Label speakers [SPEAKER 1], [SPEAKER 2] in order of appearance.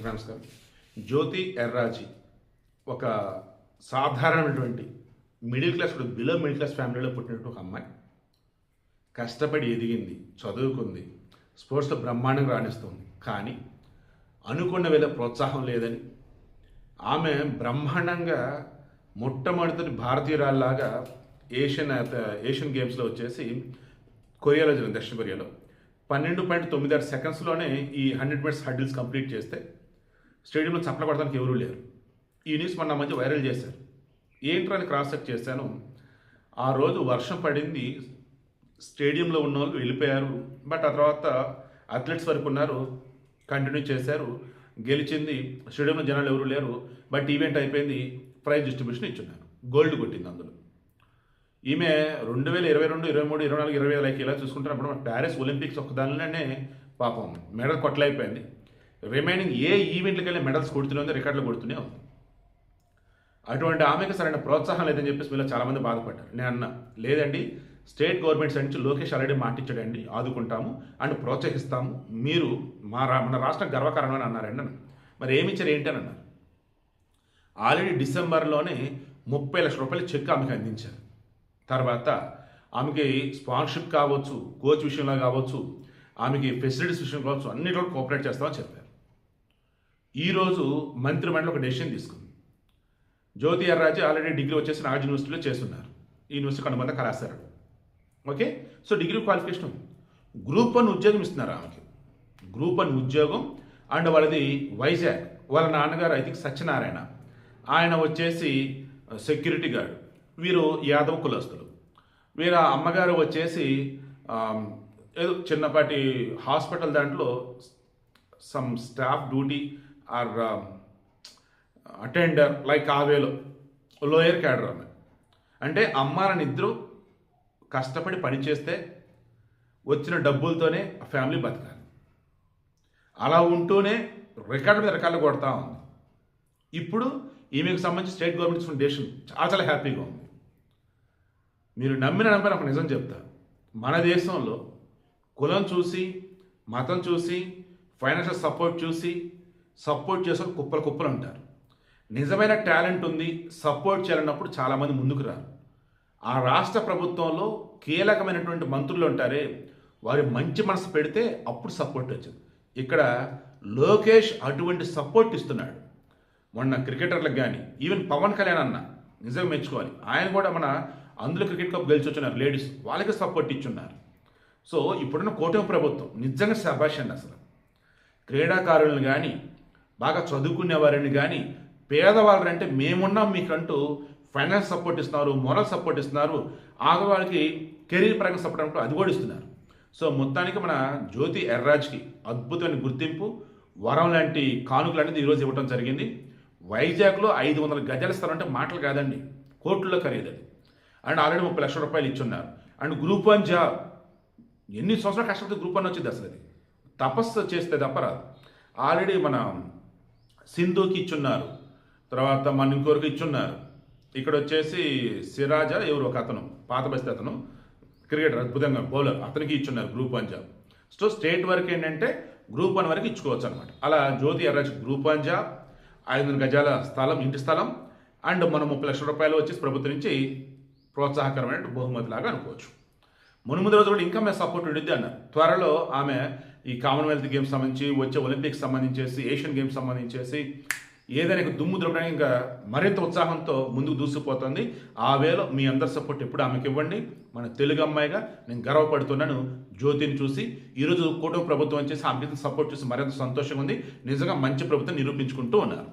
[SPEAKER 1] నమస్కారం. జ్యోతి ఎర్రాజీ ఒక సాధారణమైనటువంటి middle class, below middle class ఫ్యామిలీలో పుట్టినట్టు ఒక అమ్మాయి. కష్టపడి ఎదిగింది, చదువుకుంది, స్పోర్ట్స్లో బ్రహ్మాండంగా రాణిస్తుంది. కానీ అనుకున్న వేళ ప్రోత్సాహం లేదని ఆమె బ్రహ్మాండంగా మొట్టమొదటి భారతీయురాల్లాగా ఏషియన్ గేమ్స్లో వచ్చేసి కొరియాలో జరిగింది, దక్షిణ కొరియాలో 12.96 సెకండ్స్లోనే ఈ 100 మీటర్స్ హర్డిల్స్ కంప్లీట్ చేస్తే స్టేడియంలో చప్పల కొడడానికి ఎవరూ లేరు. ఈ న్యూస్ మన మధ్య వైరల్ చేశారు. ఏంట్రని క్రాస్ చెక్ చేశాను. ఆ రోజు వర్షం పడింది, స్టేడియంలో ఉన్న వాళ్ళు వెళ్ళిపోయారు. బట్ ఆ తర్వాత అథ్లెట్స్ వరకు ఉన్నారు, కంటిన్యూ చేశారు, గెలిచింది. స్టేడియంలో జనాలు ఎవరు లేరు. బట్ ఈవెంట్ అయిపోయింది, ప్రైజ్ డిస్ట్రిబ్యూషన్ ఇచ్చున్నారు. గోల్డ్ కొట్టింది అందులో. ఈమె 2022, 23, 24, 25 ఇలా చూసుకుంటున్నప్పుడు మన ప్యారిస్ ఒలింపిక్స్ ఒక దానిలోనే పాపం మెడల్ కొట్టలైపోయింది. రిమైనింగ్ ఏ ఈవెంట్కి వెళ్ళి మెడల్స్ కొడుతూనే ఉంది, రికార్డులు కొడుతూనే ఉంది. అటువంటి ఆమెకు సరైన ప్రోత్సాహం లేదని చెప్పేసి మీలో చాలామంది బాధపడ్డారు. నేను అన్నా, లేదండి, స్టేట్ గవర్నమెంట్ సైడ్ నుంచి లోకేష్ ఆల్రెడీ మాటిచ్చాడండి, ఆదుకుంటాము అండ్ ప్రోత్సహిస్తాము, మీరు మన రాష్ట్రం గర్వకారణమని అన్నారండి. మరి ఏమి ఇచ్చారు ఏంటి అని అన్నారు. ఆల్రెడీ డిసెంబర్లోనే 30 లక్షల రూపాయలు చెక్ ఆమెకు అందించారు. తర్వాత ఆమెకి స్పాన్సర్షిప్ కావచ్చు, కోచ్ విషయంలో కావచ్చు, ఆమెకి ఫెసిలిటీస్ విషయం కావచ్చు, అన్నిట్లో కోఆపరేట్ చేస్తామని చెప్పారు. ఈరోజు మంత్రిమండలి ఒక డెసిషన్ తీసుకుంది. జ్యోతి ఎర్రాజీ ఆల్రెడీ డిగ్రీ వచ్చేసి నాగార్జున యూనివర్సిటీలో చేస్తున్నారు. ఈ యూనివర్సిటీ అనుబంధ కళాశాల. ఓకే, సో డిగ్రీ క్వాలిఫికేషన్ ఉంది. గ్రూప్ 1 ఉద్యోగం ఇస్తున్నారు ఆమెకి. గ్రూప్ 1 ఉద్యోగం. అండ్ వాళ్ళది వైజాగ్. వాళ్ళ నాన్నగారు ఐ థింక్ సత్యనారాయణ, ఆయన వచ్చేసి సెక్యూరిటీ గార్డ్. వీరు యాదవ్ కులస్తులు. వీళ్ళ అమ్మగారు వచ్చేసి ఏదో చిన్నపాటి హాస్పిటల్ దాంట్లో some staff duty or attender like ఆవేలో లోయర్ క్యాడర్ అన్న. అంటే అమ్మాలని ఇద్దరు కష్టపడి పనిచేస్తే వచ్చిన డబ్బులతోనే ఆ ఫ్యామిలీ బతకాలి. అలా ఉంటూనే రికార్డు మీద రికార్డు కొడతా ఉంది. ఇప్పుడు ఈమెకు సంబంధించి స్టేట్ గవర్నమెంట్ ఫౌండేషన్ చాలా హ్యాపీగా ఉంది. మీరు నమ్మిన ఒక నిజం చెప్తా, మన దేశంలో కులం చూసి, మతం చూసి, ఫైనాన్షియల్ సపోర్ట్ చూసి సపోర్ట్ చేసే కుప్పలు ఉంటారు. నిజమైన టాలెంట్ ఉంది, సపోర్ట్ చేయాలన్నప్పుడు చాలామంది ముందుకు రారు. ఆ రాష్ట్ర ప్రభుత్వంలో కీలకమైనటువంటి మంత్రులు ఉంటారే, వారి మంచి మనసు పెడితే అప్పుడు సపోర్ట్ వచ్చింది. ఇక్కడ లోకేష్ అటువంటి సపోర్ట్ ఇస్తున్నాడు. మొన్న క్రికెటర్లకు కానీ, ఈవెన్ పవన్ కళ్యాణ్ అన్న నిజంగా మెచ్చుకోవాలి. ఆయన కూడా మన అందులో క్రికెట్ కప్ గెలిచి వచ్చినారు లేడీస్, వాళ్ళకి సపోర్ట్ ఇచ్చున్నారు. సో ఇప్పుడున్న కూటమి ప్రభుత్వం నిజంగా శభాష్ అండి. అసలు క్రీడాకారులను కానీ, బాగా చదువుకునే వారిని కానీ, పేదవాళ్ళని అంటే మేమున్నాం మీకంటూ ఫైనాన్స్ సపోర్ట్ ఇస్తున్నారు, మోరల్ సపోర్ట్ ఇస్తున్నారు, ఆడవాళ్ళకి కెరీర్ పరంగా సపోర్ట్ అంటూ అది కూడా ఇస్తున్నారు. సో మొత్తానికి మన జ్యోతి ఎర్రాజ్కి అద్భుతమైన గుర్తింపు, వరం లాంటి కానుకలు అనేది ఈరోజు ఇవ్వడం జరిగింది. వైజాగ్లో 500 గజాలు ఇస్తారంటే మాటలు కాదండి, కోట్లలో ఖరీదది. అండ్ ఆల్రెడీ 30 లక్షల రూపాయలు ఇచ్చున్నారు. అండ్ గ్రూప్ 1 జాబ్ ఎన్ని సంవత్సరాలు కష్టపడితే గ్రూప్ 1 వచ్చింది. అసలు అది తపస్సు చేస్తే తప్పరాదు. ఆల్రెడీ మన సింధుకి ఇచ్చున్నారు, తర్వాత మన ఇంకొకరికి ఇచ్చున్నారు. ఇక్కడ వచ్చేసి సిరాజా ఎవరు ఒక అతను, పాత బస్తీ అతను, క్రికెటర్, అద్భుతంగా బౌలర్, అతనికి ఇచ్చున్నారు గ్రూప్ 1 జాబ్. సో స్టేట్ వరకు ఏంటంటే గ్రూప్ 1 వరకు ఇచ్చుకోవచ్చు అనమాట. అలా జ్యోతి ఎర్రాజ్ గ్రూప్ 1 జాబ్, 500 గజాల స్థలం, ఇంటి స్థలం, అండ్ మనం 30 లక్షల రూపాయలు వచ్చేసి ప్రభుత్వం నుంచి ప్రోత్సాహకరమైన బహుమతిలాగా అనుకోవచ్చు. మునుముందు రోజు కూడా ఇంకా మేము సపోర్ట్ ఉండిద్ది అన్నారు. త్వరలో ఆమె ఈ కామన్వెల్త్ గేమ్స్ సంబంధించి, వచ్చే ఒలింపిక్స్ సంబంధించేసి, ఏషియన్ గేమ్స్ సంబంధించేసి ఏదైనా దుమ్ము దులపడానికి ఇంకా మరింత ఉత్సాహంతో ముందుకు దూసుకుపోతుంది. ఆ వేలో మీ అందరి సపోర్ట్ ఎప్పుడు ఆమెకి ఇవ్వండి. మన తెలుగు అమ్మాయిగా నేను గర్వపడుతున్నాను జ్యోతిని చూసి. ఈరోజు కూటమి ప్రభుత్వం వచ్చేసి ఆమెకి సపోర్ట్ చూసి మరింత సంతోషంగా ఉంది. నిజంగా మంచి ప్రభుత్వం నిరూపించుకుంటూ ఉన్నారు.